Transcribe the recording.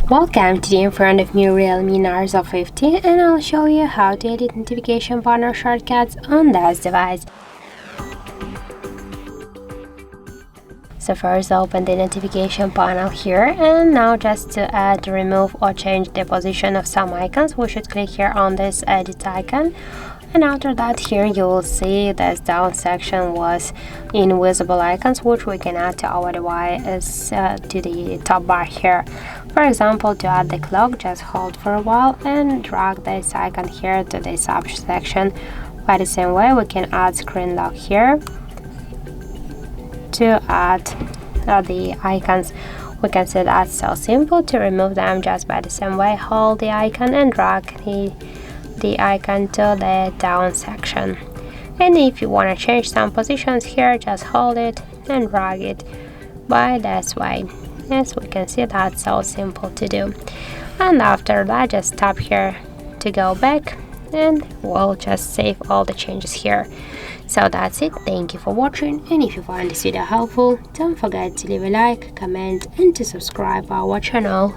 Welcome, today in front of me Realme Narzo 50 and I'll show you how to edit notification panel shortcuts on this device. So first open the notification panel here, and now just to add, remove or change the position of some icons we should click here on this edit icon. And after that, here you will see this down section was invisible icons which we can add to our device to the top bar here. For example, to add the clock, just hold for a while and drag this icon here to the subsection. By the same way, we can add screen lock here. To add the icons, we can see that's so simple. To remove them, just by the same way, hold the icon and drag the icon to the down section. And if you want to change some positions here, just hold it and drag it by this way. As we can see, that's so simple to do. And after that, just tap here to go back and we'll just save all the changes here. So that's it. Thank you for watching, and if you find this video helpful, don't forget to leave a like, comment and to subscribe our channel.